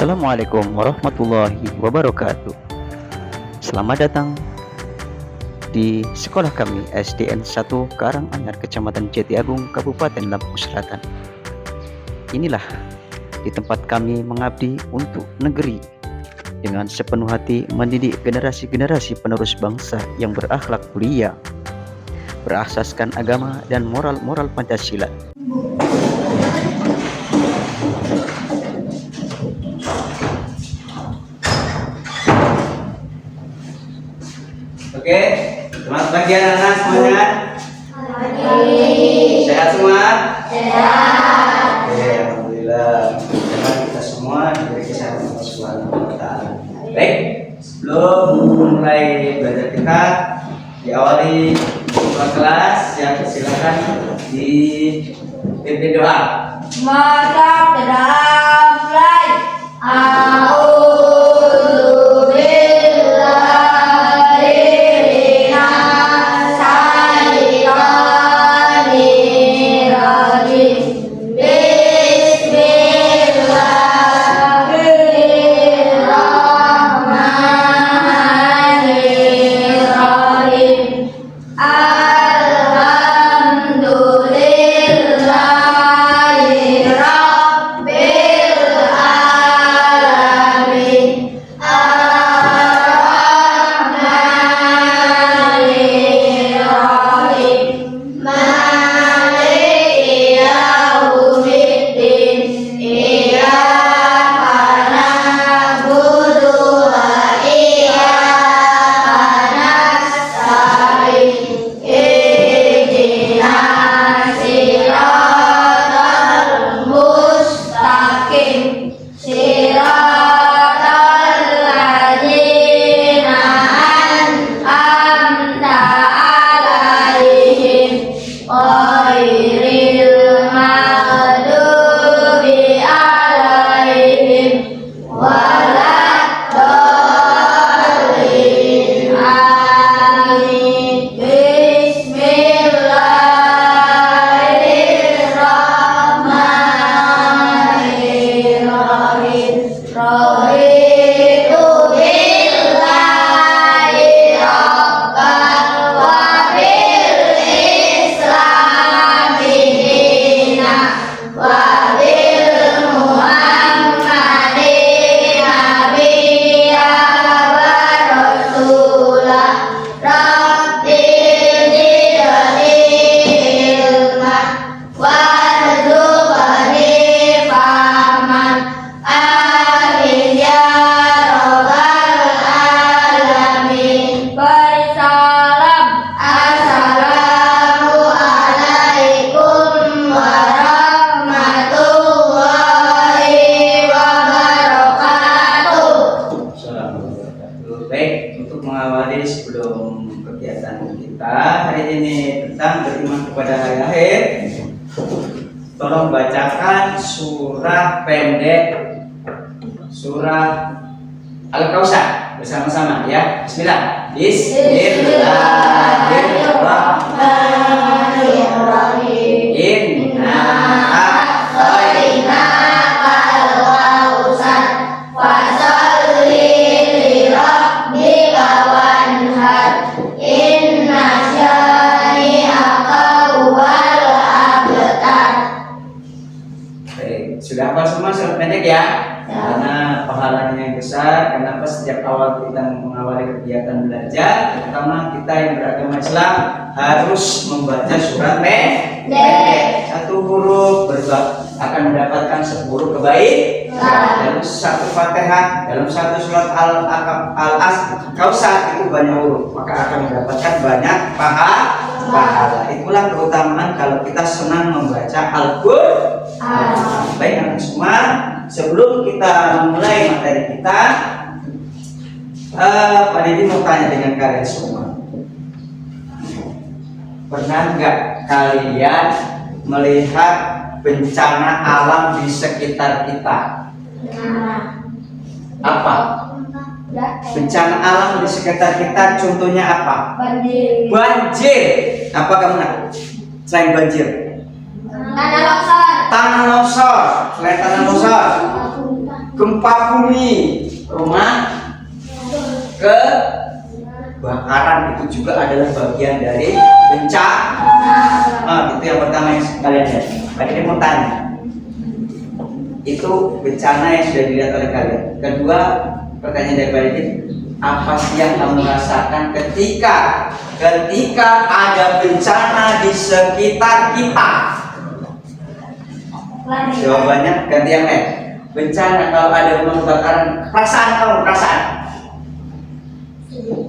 Assalamualaikum warahmatullahi wabarakatuh. Selamat datang di sekolah kami SDN 1 Karanganyar, Kecamatan Jati Agung, Kabupaten Lampung Selatan. Inilah di tempat kami mengabdi untuk negeri dengan sepenuh hati mendidik generasi-generasi penerus bangsa yang berakhlak mulia, berasaskan agama dan moral-moral Pancasila. Oke, selamat pagi anak-anak semuanya. Sehat semua? Sehat. Oke, alhamdulillah. Sehat kita semua diberi kesehatan Allah Subhanahu wa taala. Baik, sebelum mulai belajar kita diawali kelas, yang silakan dipimpin doa. Maka mulai. Sebelum kegiatan kita hari ini tentang beriman kepada hari akhir, tolong bacakan surah pendek, surah Al-Kautsar bersama-sama ya. Bismillah. Bismillahirrahmanirrahim. Inna a'tainakal kautsar fasalli lirabbika wanhar. Inna syani'aka huwal abtar. Baik, sudah hafal semua surat pendek ya? Karena pahalanya yang besar. Kenapa setiap awal kita mengawali kegiatan belajar, terutama kita yang beragama Islam, harus membaca surat pendek. Satu huruf akan mendapatkan 10 kebaikan. Dalam satu Fatihah, dalam satu surat Al-Kautsar itu banyak huruf, maka akan mendapatkan banyak pahala. Itulah keutamaan kalau kita senang membaca Al-Qur'an. Baik anak semua, sebelum kita mulai materi kita, Pak Didi mau tanya dengan kalian semua. Pernah nggak kalian melihat bencana alam di sekitar kita? Apa? Bencana alam di sekitar kita contohnya apa? Banjir. Apa kamu nak? Selain banjir? Tanah longsor. Tanah longsor. Selain tanah longsor? gempa bumi, rumah kebakaran itu juga adalah bagian dari bencana. Itu yang pertama yang kalian lihat. Tadi dia mau tanya, itu bencana yang sudah dilihat oleh kalian. Kedua, pertanyaan dari Pak Didit, apa sih yang kamu rasakan ketika ada bencana di sekitar kita? Jawabannya ganti yang lain. Bencana, kalau ada rumah kebakaran, perasaan kamu, perasaan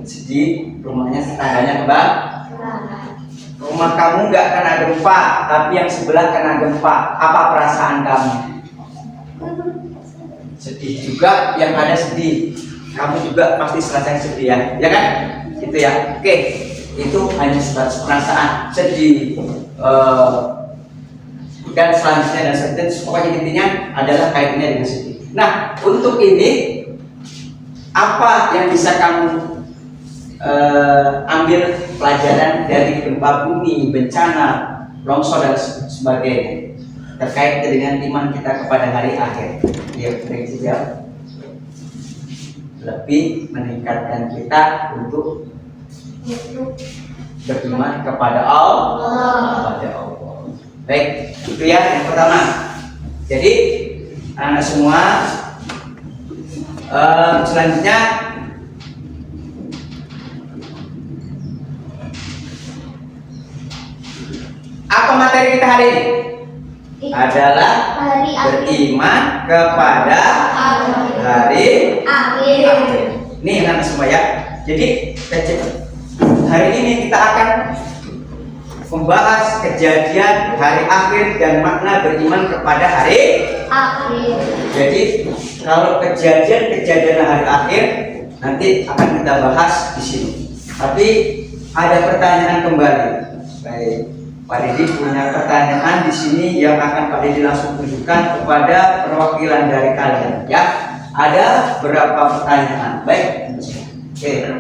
sedih, rumahnya tetangganya kebakaran. Rumah kamu nggak kena gempa, tapi yang sebelah kena gempa. Apa perasaan kamu? Sedih juga, yang ada sedih. Kamu juga pasti selesai sedih ya kan? Itu ya. Oke, itu hanya sebatas perasaan sedih. Dan selanjutnya dan seterusnya, pokoknya intinya adalah kaitannya dengan sedih. Nah, untuk ini apa yang bisa kamu ambil pelajaran dari gempa bumi, bencana, longsor dan sebagainya terkait dengan iman kita kepada hari akhir? Ya, prinsipnya lebih meningkatkan kita untuk beriman kepada Allah. Baik, itu ya yang pertama. Jadi anak semua, selanjutnya apa materi kita hari ini? Adalah beriman kepada hari akhir. Nih anak semua ya. Jadi hari ini kita akan membahas kejadian hari akhir dan makna beriman kepada hari akhir. Jadi kalau kejadian hari akhir nanti akan kita bahas di sini. Tapi ada pertanyaan kembali. Baik, Pak Didi punya pertanyaan di sini yang akan Pak Didi langsung tunjukkan kepada perwakilan dari kalian. Ya, ada berapa pertanyaan? Baik. Oke.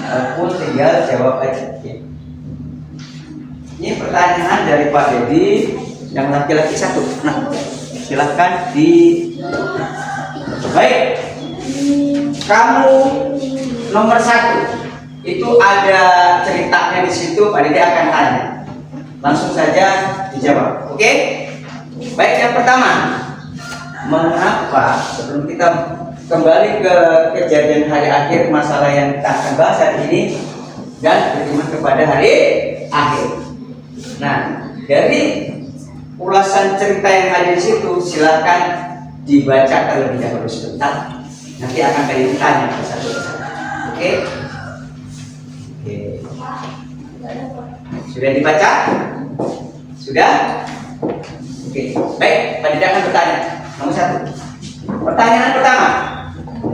Aku tinggal jawab aja. Ini pertanyaan dari Pak Dedi yang laki-laki satu. Nah, silahkan di. Baik, kamu nomor 1 itu ada ceritanya di situ. Pak Dedi akan tanya. Langsung saja dijawab. Oke? Baik, yang pertama, mengapa sebelum kita kembali ke kejadian hari akhir, masalah yang kita akan bahas hari ini dan beriman kepada hari akhir. Nah, dari ulasan cerita yang ada di situ, silakan dibaca terlebih dahulu sebentar. Nanti akan kalian ditanya satu persatu. Oke? Oke. Sudah dibaca? Sudah? Oke. Baik, Pak Didi akan bertanya. Nomor 1. Pertanyaan pertama,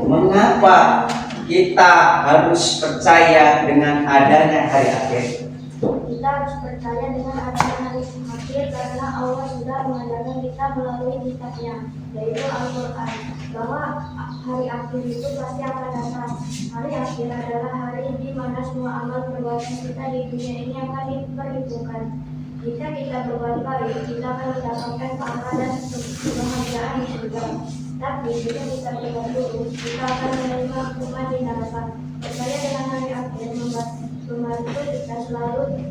mengapa kita harus percaya dengan adanya hari akhir? Kita harus percaya dengan adanya hari akhir karena Allah sudah mengajarkan kita melalui kitabnya, yaitu Al-Quran, bahwa hari akhir itu pasti akan datang. Hari akhir adalah hari di mana semua amal perbuatan kita di dunia ini akan diperhitungkan. Jika kita berbuat baik, kita akan mendapatkan pahala dan kebahagiaan di surga. Tapi jika kita berbuat buruk, kita akan menerima hukuman di neraka. Percaya dengan hari akhir membantu kita selalu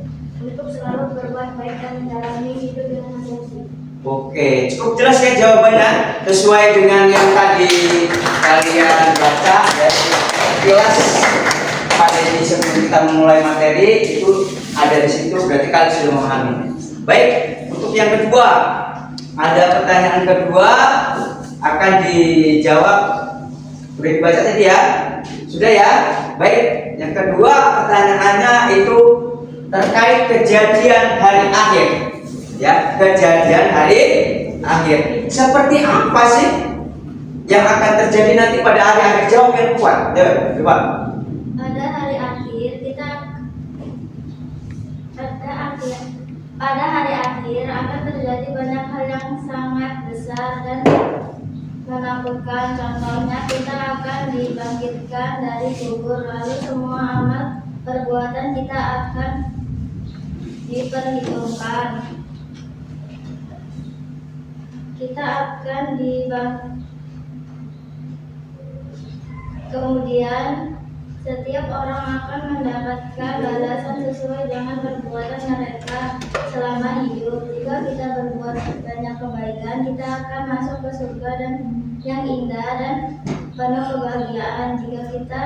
berbuat baik dan menjalani hidup dengan hati-hati. Oke, cukup jelas ya jawabannya, sesuai dengan yang tadi kalian baca ya. Jelas pada ini sebelum kita memulai materi itu ada di situ, berarti kalian sudah memahami. Baik, untuk yang kedua, ada pertanyaan kedua akan dijawab. Sudah dibaca tadi ya? Sudah ya? Baik, yang kedua pertanyaannya itu terkait kejadian hari akhir. Ya, kejadian hari akhir. Seperti apa sih yang akan terjadi nanti pada hari akhir? Jawab yang kuat. Coba. Pada hari akhir akan terjadi banyak hal yang sangat besar dan menakutkan. Contohnya, kita akan dibangkitkan dari kubur, lalu semua amal perbuatan kita akan diperhitungkan. kita akan kemudian setiap orang akan mendapatkan balasan sesuai dengan perbuatan mereka selama hidup. Jika kita berbuat banyak kebaikan, kita akan masuk ke surga dan yang indah dan penuh kebahagiaan. Jika kita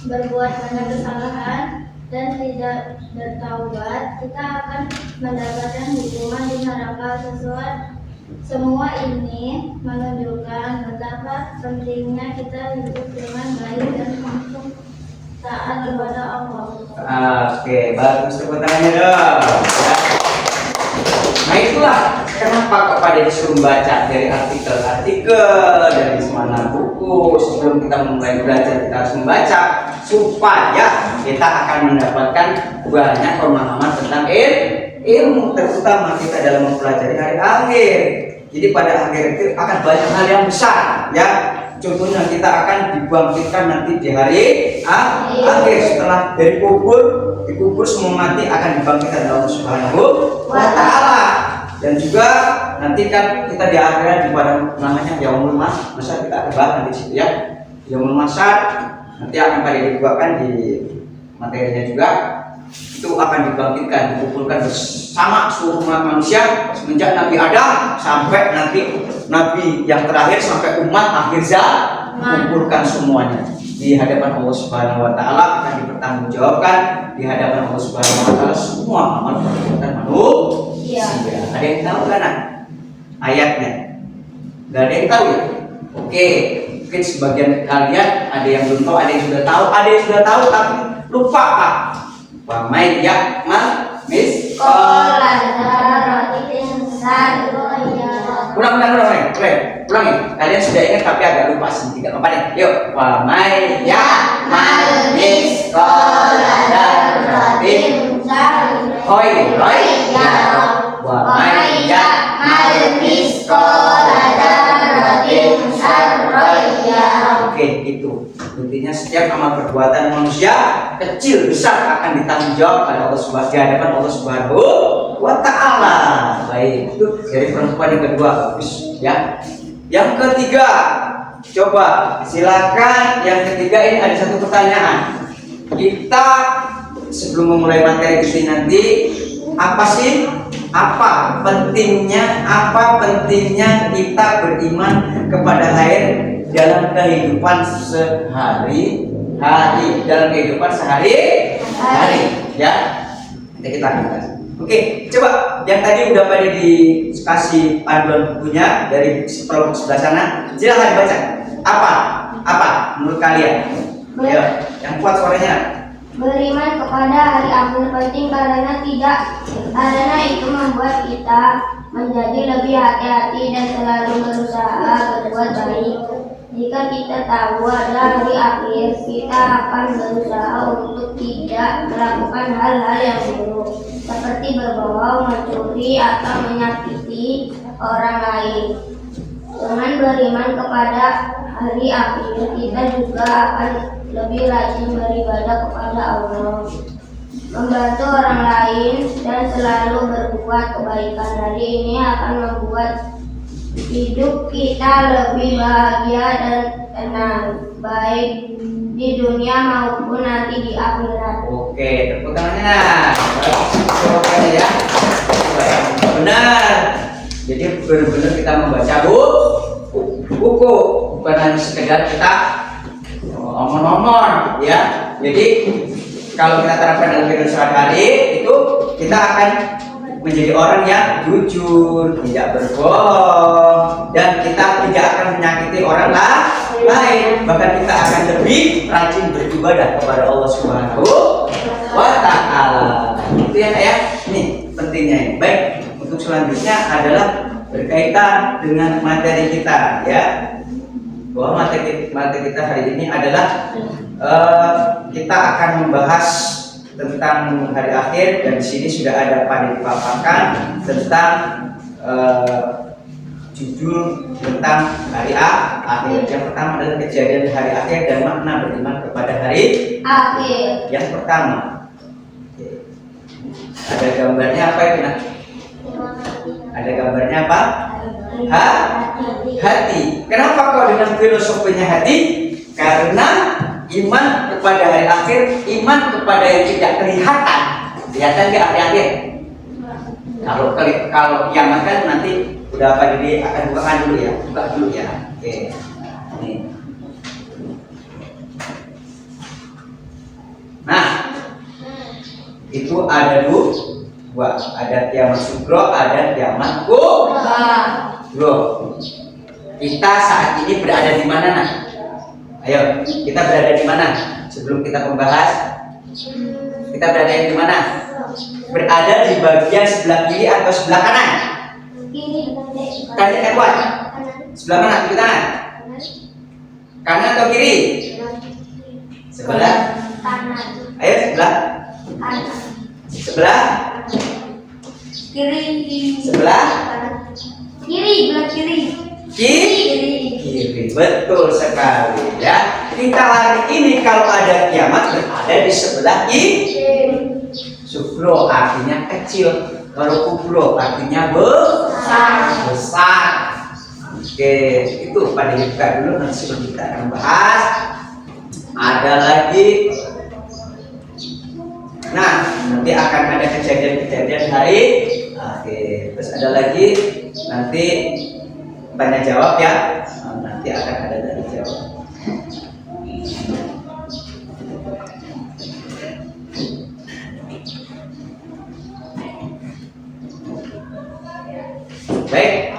berbuat banyak kesalahan dan tidak bertaubat, kita akan mendapatkan hukuman di neraka. Semua ini menunjukkan betapa pentingnya kita hidup dengan baik dan taat kepada Allah. Oke, bagus, tepuk tangannya dong. Ya. Nah itulah kenapa kok pada disuruh baca dari artikel-artikel, dari semana buku. Sebelum kita mulai belajar kita harus membaca supaya kita akan mendapatkan banyak pemahaman tentang ilmu, terutama kita dalam mempelajari hari akhir. Jadi pada akhir itu akan banyak hal yang besar, ya. Contohnya kita akan dibangkitkan nanti di hari akhir setelah dari dikubur semua mati akan dibangkitkan oleh Allah Subhanahu wa Ta'ala. Dan juga nanti kan kita di akhirat di pada namanya Yaumul Mahsyar, kita akan bahas di situ ya. Yaumul Mahsyar nanti akan pada dibuatkan di materinya juga. Itu akan dibangkitkan, dikumpulkan bersama seluruh umat manusia semenjak Nabi Adam sampai nanti Nabi yang terakhir sampai umat akhir zaman, dikumpulkan semuanya di hadapan Allah Subhanahu wa Ta'ala, akan dipertanggungjawabkan di hadapan Allah Subhanahu wa Ta'ala semua amal perbuatan manusia. Ada yang tahu kan ayatnya? Gak ada yang tahu ya? Oke, mungkin sebagian kalian ada yang belum tahu, ada yang sudah tahu, ada yang sudah tahu tapi lupa Pak. Wa may ya'mal misqala dzarratin syarran. Ulang. Kalian sudah ingat tapi agak lupa sedikit. Apa nih? Yuk. Wa may ya'mal misqala dzarratin khairan. Wa may ya'mal misqala dzarratin syarran. Oke, itu. Intinya setiap amal perbuatan manusia kecil besar akan ditanggung jawab oleh Allah Subhanahu di hadapan Allah Subhanahu wa Ta'ala. Baik, itu dari perempuan yang kedua, bagus ya. Yang ketiga, coba silakan. Yang ketiga ini ada satu pertanyaan. Kita sebelum memulai materi ini nanti, apa pentingnya kita beriman kepada air dalam kehidupan sehari-hari, ya. Nanti kita akan bahas. Oke, coba yang tadi udah pada dikasih panduan bukunya dari kelompok sebelah sana, silahkan baca. Apa menurut kalian? Ayo, yang kuat suaranya. Beriman kepada hari akhir penting karena itu membuat kita menjadi lebih hati-hati dan selalu berusaha berbuat baik. Jika kita tahu ada hari akhir, kita akan berusaha untuk tidak melakukan hal-hal yang buruk, seperti berbohong, mencuri, atau menyakiti orang lain. Dengan beriman kepada hari akhir, kita juga akan lebih rajin beribadah kepada Allah, membantu orang lain, dan selalu berbuat kebaikan. Hari ini akan membuat hidup kita lebih bahagia dan tenang, baik di dunia maupun nanti di akhirat. Oke, tepuk tangannya. Oke ya. Benar. Jadi benar-benar kita membaca buku, bukan hanya sekedar kita omong-omong ya. Jadi kalau kita terapkan dalam kehidupan sehari-hari itu kita akan menjadi orang yang jujur, tidak berbohong, dan kita tidak akan menyakiti orang lain. Bahkan kita akan lebih rajin beribadah kepada Allah Subhanahu wa Ta'ala. Itu ya Kak ya. Ini pentingnya ini. Baik, untuk selanjutnya adalah berkaitan dengan materi kita ya. Bahwa materi kita hari ini adalah kita akan membahas tentang hari akhir, dan di sini sudah ada pada dipaparkan tentang judul tentang hari akhir. Yang pertama adalah kejadian hari akhir dan makna beriman kepada hari akhir. Yang pertama, ada gambarnya apa ya? Ada gambarnya apa? Hati. Kenapa kok dengan filosofinya hati? Karena iman kepada hari akhir, iman kepada yang tidak kelihatan. Kelihatan di akhir-akhir. Kalau kiamat kan nanti udah apa, jadi akan buka dulu ya. Oke. Nih. Nah, itu ada dua, ada kiamat sugro, ada kiamat kubro. Kita saat ini berada di mana, nah? Ayo, kita berada di mana? Sebelum kita membahas, kita berada di mana? Berada di bagian sebelah kiri atau sebelah kanan? Tanya Edward. Sebelah mana? Kiri kanan? Kanan atau kiri? Sebelah kanan. Ayo sebelah. Sebelah. Kiri. Sebelah. Kiri, belah kiri. Kiri. Betul sekali ya. Kita hari ini kalau ada kiamat berada di sebelah kiri. Sugro artinya kecil, kalau kubro artinya besar. Oke, itu pada kita dulu, nanti sebelum kita akan bahas. Ada lagi. Nah, nanti akan ada kejadian-kejadian hari. Oke, terus ada lagi nanti tanya jawab ya. Nanti akan ada tanya jawab. Baik,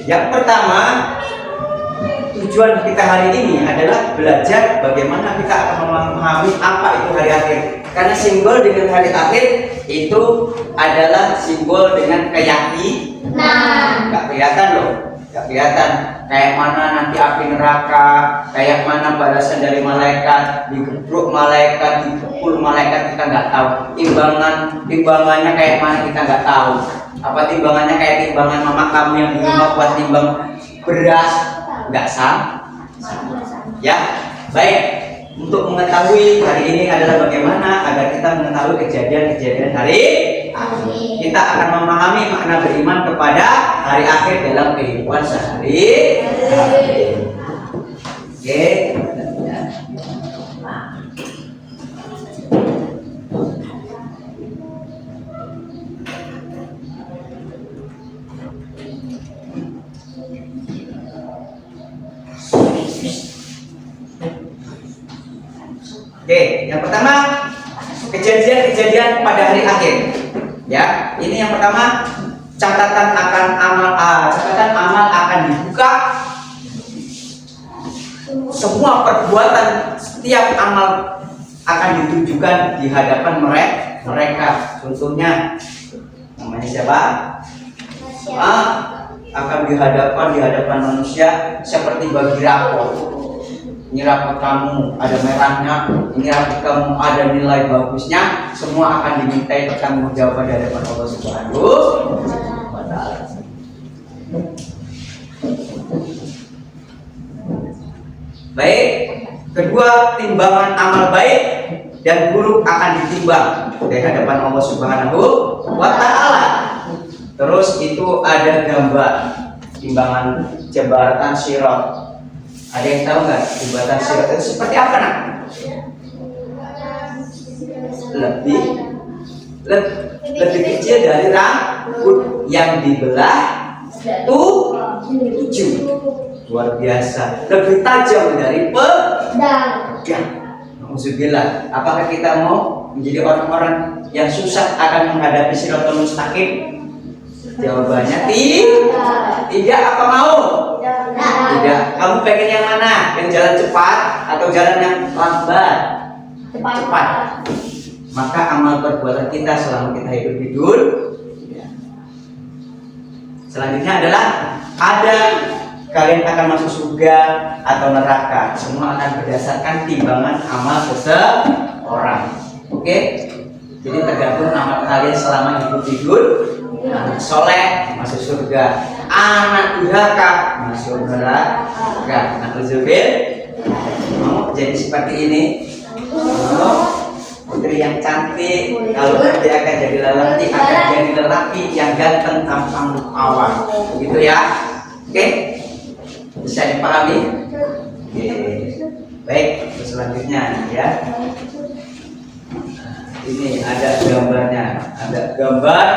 yang pertama tujuan kita hari ini adalah belajar bagaimana kita akan memahami apa itu hari akhir. Karena simbol dengan hari akhir itu adalah simbol dengan keyakinan. Gak kelihatan loh, gak kelihatan. Kayak mana nanti api neraka, kayak mana balasan dari malaikat, digebruk malaikat, dipukul malaikat, kita nggak tahu. Timbangannya kayak mana kita nggak tahu. Apa timbangannya kayak timbangan mama kamu yang di rumah buat timbang beras, nggak sama. Ya, baik. Untuk mengetahui hari ini adalah bagaimana agar kita mengetahui kejadian-kejadian hari akhir. Kita akan memahami makna beriman kepada hari akhir dalam kehidupan sehari-hari. Oke. Oke, yang pertama kejadian-kejadian pada hari akhir. Ya, ini yang pertama catatan amal akan dibuka. Semua perbuatan setiap amal akan ditunjukkan di hadapan mereka. Contohnya namanya siapa? Akan di hadapan manusia seperti bagi rapor. Ini rapot kamu ada merahnya, ini rapot kamu ada nilai bagusnya, semua akan dimintai pertanggungjawaban dari hadapan Allah Subhanahu wa Ta'ala. Baik, kedua, timbangan amal baik dan buruk akan ditimbang dari hadapan Allah Subhanahu wa Ta'ala. Terus itu ada gambar timbangan jembatan Sirat. Ada yang tahu nggak jembatan Sirat itu seperti apa, nak? Lebih kecil dari rambut yang dibelah tujuh. Luar biasa. Lebih tajam dari pedang. Alhamdulillah. Apakah kita mau menjadi orang-orang yang susah akan menghadapi Siratul Mustaqim? Jawabannya tidak. Apa mau? Tidak. Kamu pengen yang mana? Yang jalan cepat atau jalan yang lambat? Cepat. Maka amal perbuatan kita selama kita hidup di dunia. Selanjutnya adalah ada kalian akan masuk surga atau neraka. Semua akan berdasarkan timbangan amal seseorang. Oke? Jadi tergantung amal kalian selama hidup di dunia. Anak soleh masuk surga, anak durhaka masuk neraka. Nah, Zubair mau jadi seperti ini? Putri yang cantik, kalau nanti akan jadi lelaki, akan jadi lelaki yang ganteng tampang awal, begitu ya. selanjutnya ya. Ini ada gambarnya, ada gambar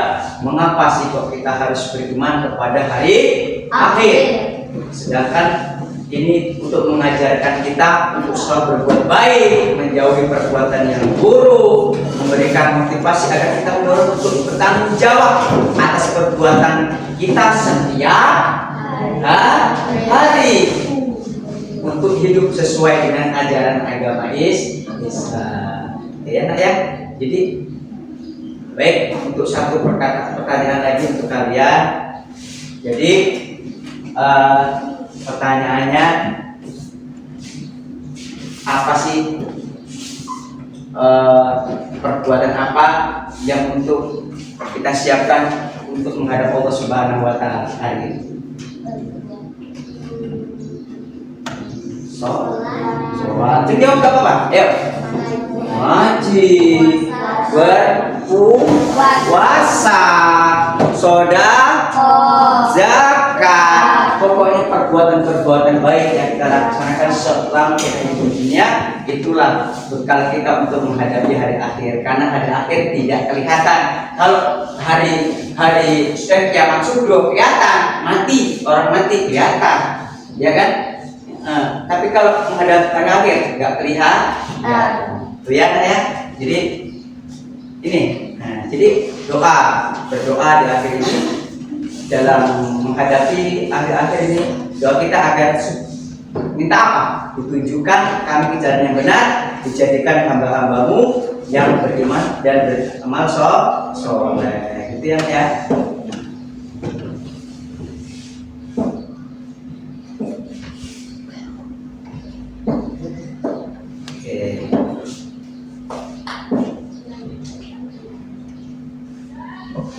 mengapa sih kok kita harus beriman kepada hari akhir. Sedangkan ini untuk mengajarkan kita untuk selalu berbuat baik, menjauhi perbuatan yang buruk, memberikan motivasi agar kita untuk bertanggung jawab atas perbuatan kita setiap hari, untuk hidup sesuai dengan ajaran agama Islam. Ya, nak ya. Jadi baik, untuk satu pertanyaan lagi untuk kalian. Jadi pertanyaannya, apa sih perbuatan apa yang untuk kita siapkan untuk menghadap Allah Subhanahu wa Ta'ala hari ini? Sholat. Jawab gak apa-apa. Ayo. Ngaji, berpuasa, sedekah, zakat, pokoknya perbuatan-perbuatan baik yang kita laksanakan selama kita hidup di dunia, itulah bekal kita untuk menghadapi hari akhir. Karena hari akhir tidak kelihatan. Kalau hari sudah kiamat sudah kelihatan, mati, orang mati kelihatan, ya kan? Tapi kalau menghadapi hari akhir nggak kelihatan. Ya, ya. Jadi ini, jadi berdoa di akhir ini, dalam menghadapi akhir-akhir ini, doa kita agar minta apa? Ditunjukkan kami ke jalan yang benar, dijadikan hamba-hambamu yang beriman dan beramal soleh. Gitu ya.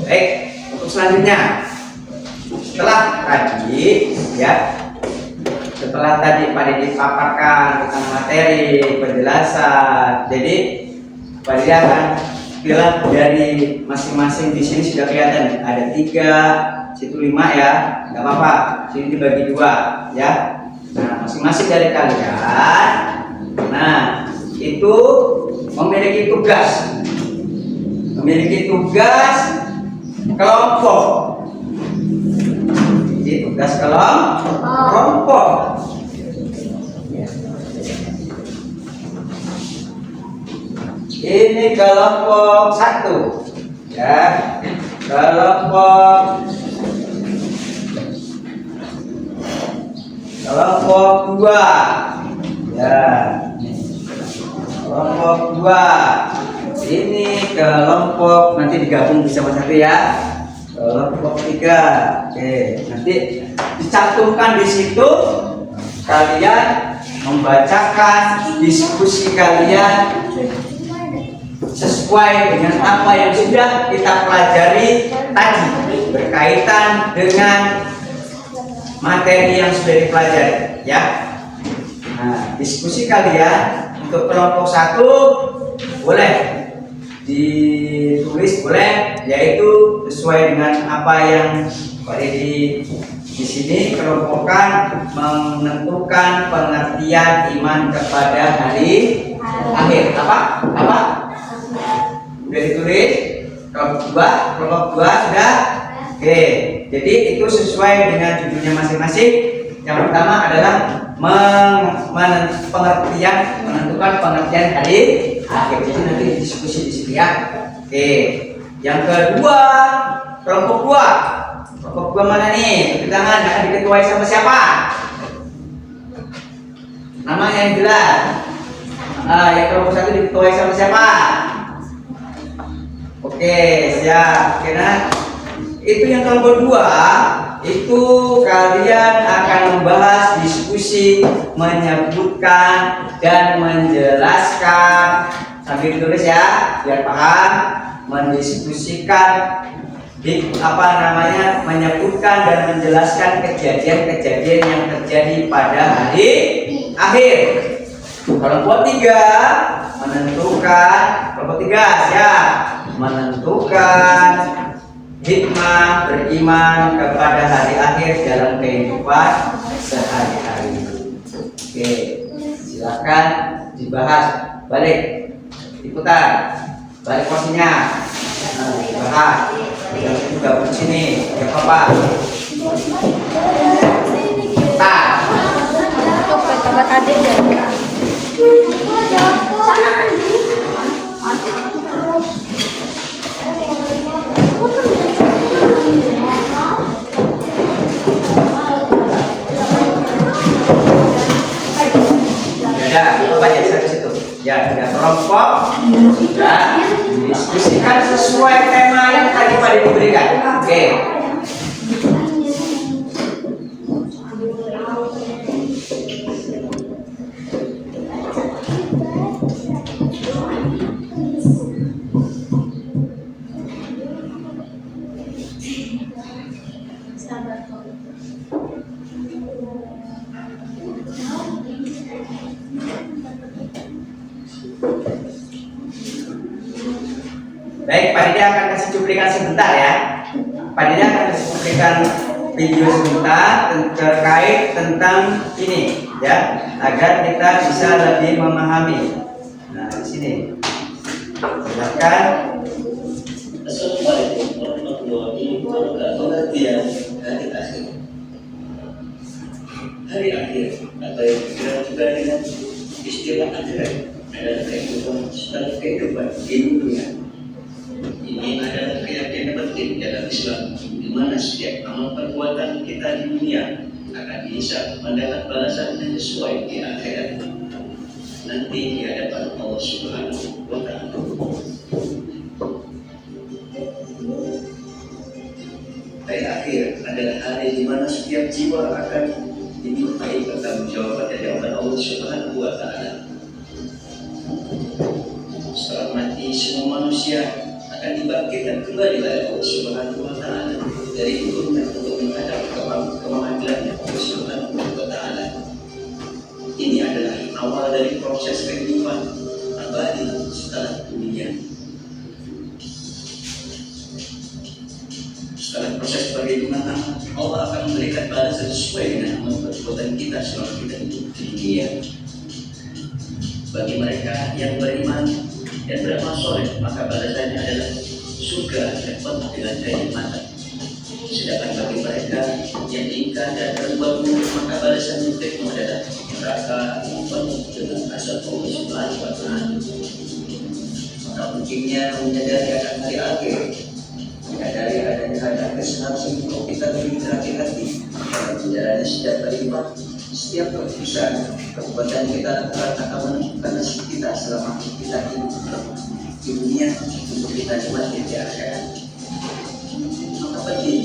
Baik, untuk selanjutnya, setelah tadi Pak Didi paparkan tentang materi penjelasan, jadi Pak Didi akan bilang dari masing-masing. Di sini sudah kelihatan ada 3, situ 5 ya, nggak apa-apa. Sini dibagi 2 ya. Nah, masing-masing dari kalian, nah itu memiliki tugas kelompok. Jadi tugas kelompok. Ini kelompok 1 ya, kelompok 2 ya, kelompok 2. Ini kelompok, nanti digabung bisa satu ya. Kelompok 3. Oke, nanti dicantumkan di situ. Kalian membacakan diskusi kalian sesuai dengan apa yang sudah kita pelajari tadi berkaitan dengan materi yang sudah dipelajari ya. Nah, diskusi kalian untuk kelompok 1 boleh ditulis, boleh, yaitu sesuai dengan apa yang Pak Didi di sini kelompokkan, menentukan pengertian iman kepada hari akhir. Apa? Udah ditulis? Kelompok 2 sudah? Oke, jadi itu sesuai dengan judulnya masing-masing. Yang pertama adalah menentukan pengertian hari akhir. Jadi nanti diskusi di sini ya. Oke. Yang kedua, kelompok 2 mana nih? Tepuk tangan, akan diketuai sama siapa? Nama yang jelas. Yang kelompok 1 diketuai sama siapa? Oke, siap. Oke, nah itu yang kelompok 2 itu kalian akan membahas, diskusi, menyebutkan dan menjelaskan sambil ditulis ya biar paham. Mendiskusikan menyebutkan dan menjelaskan kejadian-kejadian yang terjadi pada hari akhir. Kelompok 3 menentukan, kelompok 3 siap, menentukan hikmah beriman kepada hari akhir dalam kehidupan sehari-hari. Oke, silakan dibahas. Balik, ikutan, balik posisinya. Dibahas. Yang itu gabung sini, gak apa-apa. Tak. Tempat adik ya. Ya, coba aja dari situ. Ya, sudah kelompok, sudah diskusikan sesuai tema yang tadi pada diberikan. Oke. Baik, Pak Dede akan kasih cuplikan sebentar ya. Pak Dede akan kasih cuplikan video sebentar terkait tentang ini ya, agar kita bisa lebih memahami. Nah, di sini. Silakan. Assalamualaikum warahmatullahi wabarakatuh. Hari akhir. Hari akhir atau yang dikenal juga dengan istilah akhirat adalah kehidupan di dunia. Ini adalah keyakinan penting dalam Islam, di mana setiap amal perbuatan kita di dunia akan dihisab mendapat balasan yang sesuai di akhirat nanti di hadapan Allah Subhanahu wa Ta'ala. Hari akhir adalah hari di mana setiap jiwa akan dimintai pertanggungjawaban dari Allah Subhanahu wa Ta'ala. Setelah mati, semua manusia akan dibangkitkan kembali oleh Allah Subhanahu wa Ta'ala dari kuburnya untuk menghadap kemahadilannya Allah Subhanahu wa Ta'ala. Ini adalah awal dari proses kehidupan abadi setelah dunia. Setelah proses perhitungan amal, Allah akan memberikan balasan sesuai dengan amal perbuatan kita selama kita hidup di dunia. Bagi mereka yang beriman dan beramal soleh, maka balasannya adalah surga dan penuh dengan kenikmatan. Sedangkan bagi mereka yang ingkar dan berbuat buruk, maka balasannya itu adalah neraka yang penuh dengan azab Allah Subhanahu wa Ta'ala. Maka pentingnya menyadari akan hari akhir, menyadari adanya hadap kesenangan untuk kita lebih berhati-hati dalam menjalani setiap beriman. Setiap keputusan perbuatan kita akan menentukan nasib kita selama kita hidup di dunia untuk kita nikmati di akhirat. Maka penting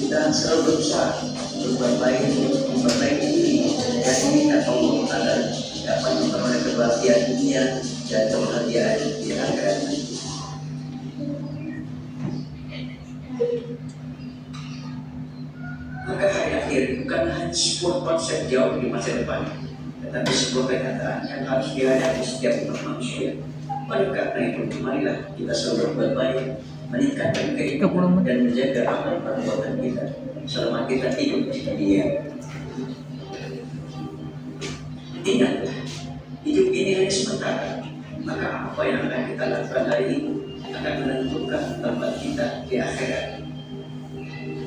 kita selalu berusaha berbuat baik untuk memperbaiki diri dan mengingat Allah agar dapat memperoleh kebahagiaan dunia dan kebahagiaan di akhirat. Maka hari akhir bukan hanya sebuah konsep jauh di masa depan, tetapi sebuah kenyataan yang harus dihadapi setiap umat manusia. Oleh karena itu, marilah kita selalu berbuat baik, meningkatkan keimanan dan menjaga amal perbuatan kita selama kita hidup di dunia. Ingatlah, hidup ini hanya sementara, maka apa yang akan kita lakukan hari ini akan menentukan tempat kita di akhirat.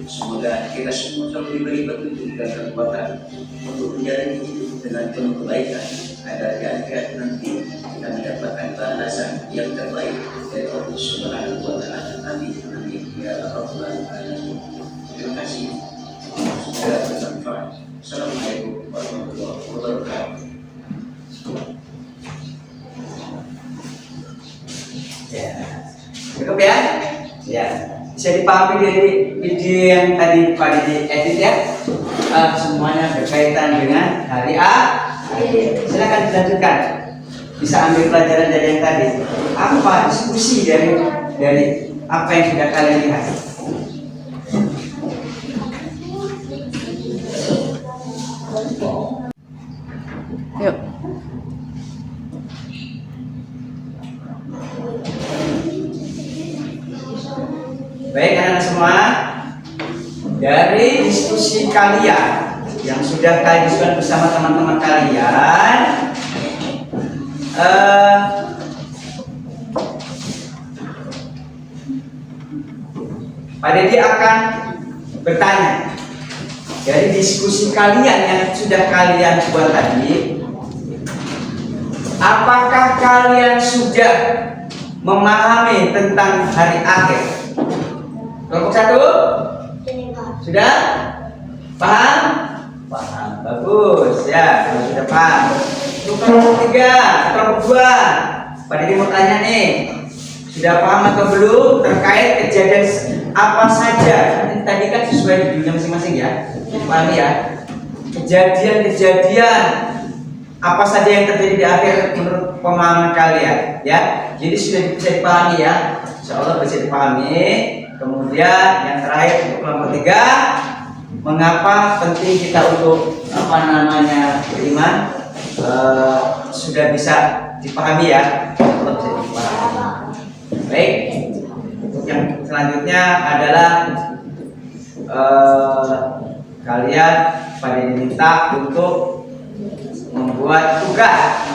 Semoga kita semua selalu diberi petunjuk dan kekuatan untuk menjalani hidup dengan penuh kebaikan, agar di akhirat nanti kita mendapatkan balasan yang terbaik dari Allah Subhanahu wa Ta'ala. Amin. Amin. Ya Rabbal Alamin. Terima kasih. Semoga bermanfaat. Assalamualaikum warahmatullahi wabarakatuh. Ya. Cukup ya? Ya. Bisa dipahami dari video yang tadi Pak Dede edit ya. Semuanya berkaitan dengan hari akhir. Silakan dilanjutkan. Bisa ambil pelajaran dari yang tadi. Apa diskusi dari apa yang sudah kalian lihat? Yuk. Baik anak-anak semua, dari diskusi kalian yang sudah kalian diskusikan bersama teman-teman kalian, Pak Dedi akan bertanya dari diskusi kalian yang sudah kalian buat tadi, apakah kalian sudah memahami tentang hari akhir? Kelompok 1 Ini Pak. sudah paham? Paham, bagus ya, kalau sudah paham. Untuk kelompok 3, kelompok 2, Pak Dedi mau tanya nih, sudah paham atau belum terkait kejadian apa saja? Ini tadi kan sesuai judulnya masing-masing ya, dipahami ya. Kejadian-kejadian apa saja yang terjadi di akhir menurut pemahaman kalian ya. Jadi sudah bisa dipahami ya, insya Allah bisa dipahami. Kemudian yang terakhir untuk kelompok 3, mengapa penting kita untuk beriman, sudah bisa dipahami ya, Allah bisa dipahami. Baik, untuk yang selanjutnya adalah kalian pada diminta untuk membuat tugas,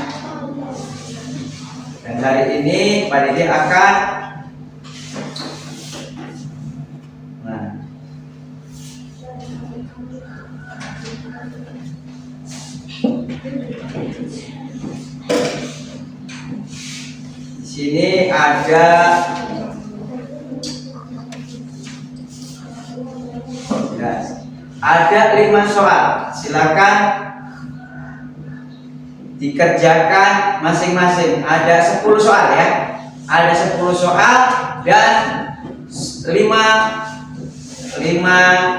dan hari ini Pak Dede akan di sini ada ada 5 soal. Silakan dikerjakan masing-masing. Ada 10 soal ya. Ada 10 soal dan 5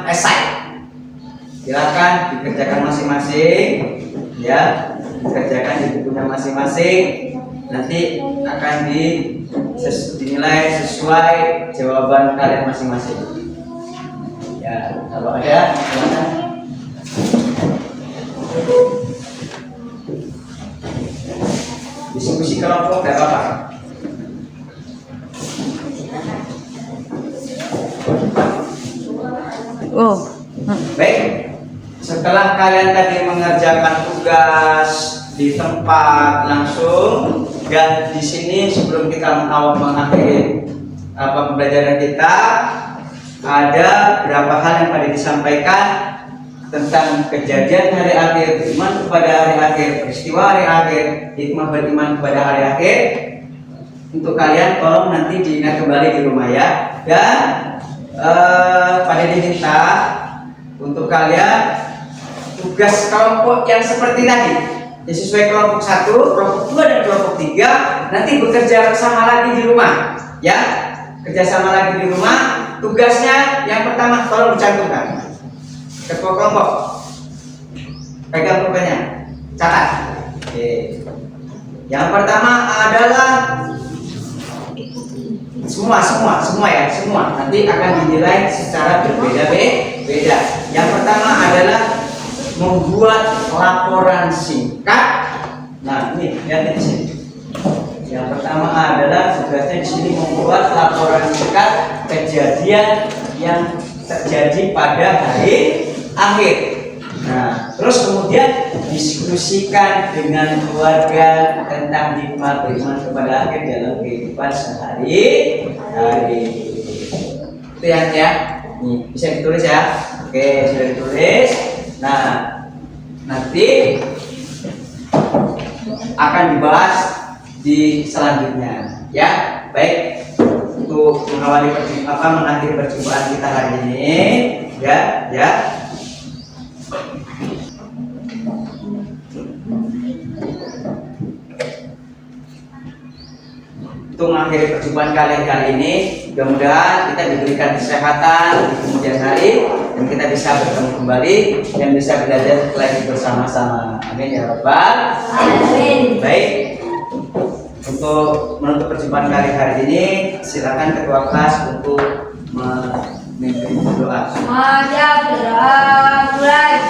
esai. Silakan dikerjakan masing-masing ya. Dikerjakan di bukunya masing-masing. Nanti akan dinilai sesuai jawaban kalian masing-masing. Ya, kalau ada silakan. Diskusi kelompok tidak apa-apa. Oh. Baik, setelah kalian tadi mengerjakan tugas di tempat langsung, dan di sini sebelum kita mengakhiri pembelajaran kita, ada beberapa hal yang pada disampaikan tentang kejadian hari akhir, beriman kepada hari akhir, peristiwa hari akhir, hikmah beriman kepada hari akhir. Untuk kalian tolong nanti diingat kembali di rumah ya. Dan pada diminta untuk kalian tugas kelompok yang seperti tadi, ya sesuai kelompok 1, kelompok 2 dan kelompok 3 nanti bekerja sama lagi di rumah ya. Kerjasama lagi di rumah. Tugasnya yang pertama tolong dicantumkan. Ketua kelompok pegang pulpennya, catat. Oke. Yang pertama adalah semua ya, semua nanti akan dinilai secara berbeda-beda. Yang pertama adalah membuat laporan singkat. Nah, ini lihat di sini. Yang pertama adalah tugasnya di sini membuat laporan singkat kejadian yang terjadi pada hari akhir. Nah, terus kemudian diskusikan dengan keluarga tentang hikmah beriman kepada akhir dalam kehidupan sehari-hari. Itu ya. Nih, bisa ditulis ya. Oke, sudah ditulis. Nah, nanti akan dibahas di selanjutnya ya. Baik, untuk mengakhiri perjumpaan kita hari ini ya. Untuk mengakhiri perjumpaan kalian kali ini, mudah-mudahan kita diberikan kesehatan di kemudian hari dan kita bisa bertemu kembali dan bisa belajar lagi bersama-sama. Amin ya rabbal alamin. Baik, untuk menutup perjumpaan kali hari ini, silakan ketua kelas untuk memimpin doa. Bismillahirrahmanirrahim.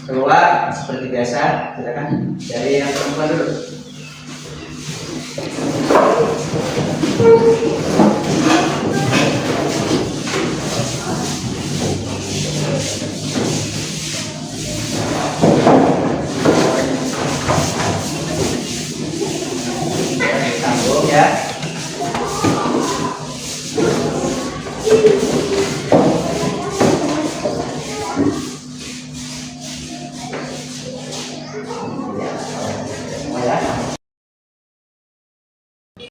keluar seperti biasa, silakan dari yang perempuan dulu.